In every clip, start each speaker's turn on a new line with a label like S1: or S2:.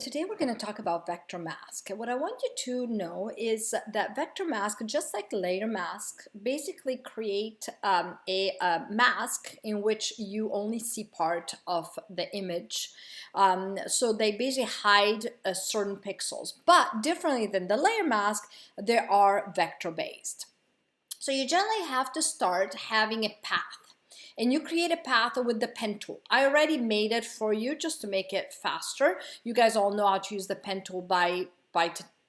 S1: Today we're going to talk about vector mask. What I want you to know is that vector mask, just like layer mask, basically create a mask in which you only see part of the image. So they basically hide certain pixels, but differently than the layer mask, they are vector based. So you generally have to start having a path. And you create a path with the pen tool. I already made it for you just to make it faster. You guys all know how to use the pen tool by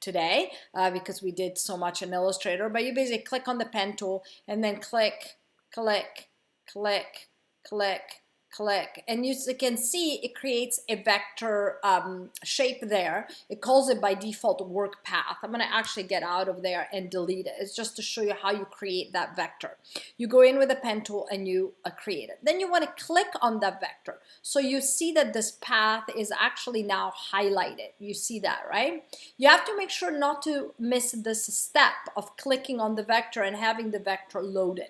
S1: today because we did so much in Illustrator. But you basically click on the pen tool and then click, click, click, click, click, and you can see it creates a vector shape there. It calls it by default work path. I'm going to actually get out of there and delete it. It's just to show you how you create that vector. You go in with a pen tool and you create it. Then you want to click on that vector. So you see that this path is actually now highlighted. You see that, right? You have to make sure not to miss this step of clicking on the vector and having the vector loaded.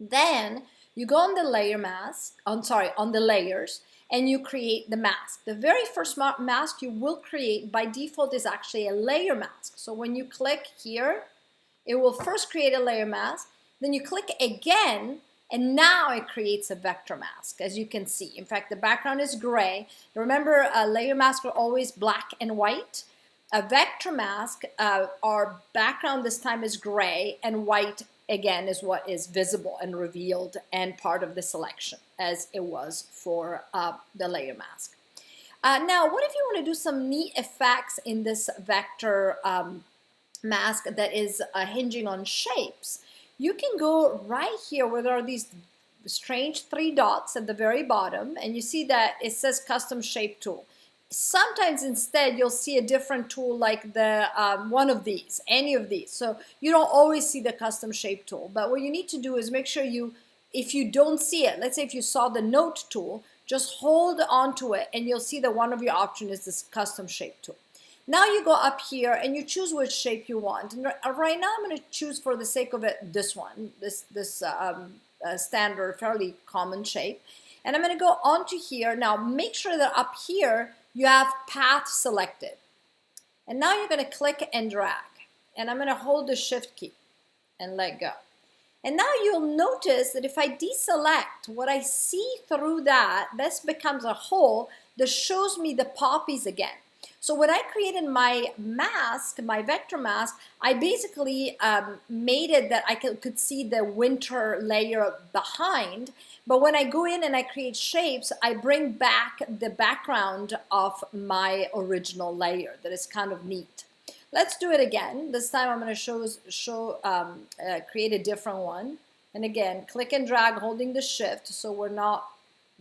S1: Then you go on the layer mask, on the layers, and you create the mask. The very first mask you will create by default is actually a layer mask. So when you click here, it will first create a layer mask, then you click again, and now it creates a vector mask, as you can see. In fact, the background is gray. Remember, layer masks are always black and white. A vector mask, our background this time is gray, and white again is what is visible and revealed and part of the selection, as it was for the layer mask. Now, what if you want to do some neat effects in this vector mask that is hinging on shapes? You can go right here where there are these strange 3 dots at the very bottom, and you see that it says custom shape tool. Sometimes instead you'll see a different tool like the one of these, any of these. So you don't always see the custom shape tool, but what you need to do is make sure if you don't see it, let's say if you saw the note tool, just hold on to it and you'll see that one of your options is this custom shape tool. Now you go up here and you choose which shape you want. And right now I'm going to choose, for the sake of it, this one, this standard, fairly common shape. And I'm going to go onto here. Now make sure that up here you have path selected. And now you're going to click and drag. And I'm going to hold the shift key and let go. And now you'll notice that if I deselect, what I see through that, this becomes a hole that shows me the poppies again. So when I created my mask, my vector mask, I basically made it that I could see the winter layer behind. But when I go in and I create shapes, I bring back the background of my original layer. That is kind of neat. Let's do it again. This time I'm going to create a different one. And again, click and drag holding the shift so we're not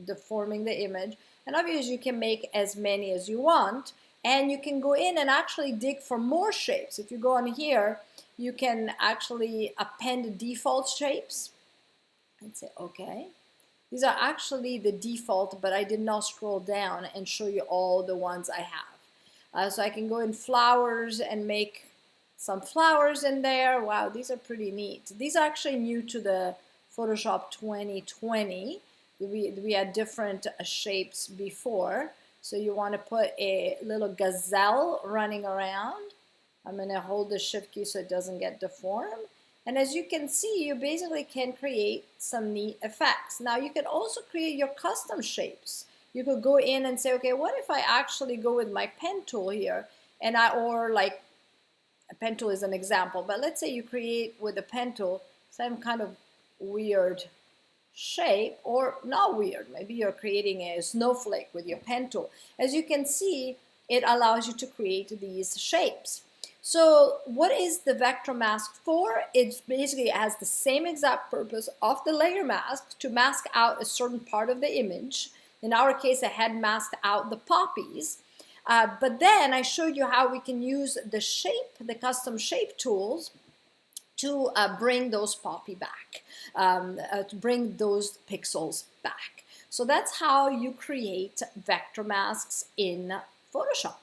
S1: deforming the image. And obviously you can make as many as you want. And you can go in and actually dig for more shapes. If you go on here, you can actually append default shapes and say, okay. These are actually the default, but I did not scroll down and show you all the ones I have. So I can go in flowers and make some flowers in there. Wow, these are pretty neat. These are actually new to the Photoshop 2020. We had different shapes before. So you want to put a little gazelle running around. I'm going to hold the shift key so it doesn't get deformed. And as you can see, you basically can create some neat effects. Now you can also create your custom shapes. You could go in and say, okay, what if I actually go with my pen tool here, and or like a pen tool is an example, but let's say you create with a pen tool some kind of weird shape, or not weird, maybe you're creating a snowflake with your pen tool. As you can see, it allows you to create these shapes. So what is the vector mask for? It basically has the same exact purpose of the layer mask, to mask out a certain part of the image. In our case, I had masked out the poppies. But then I showed you how we can use the shape, the custom shape tools, to bring those poppy back, to bring those pixels back. So that's how you create vector masks in Photoshop.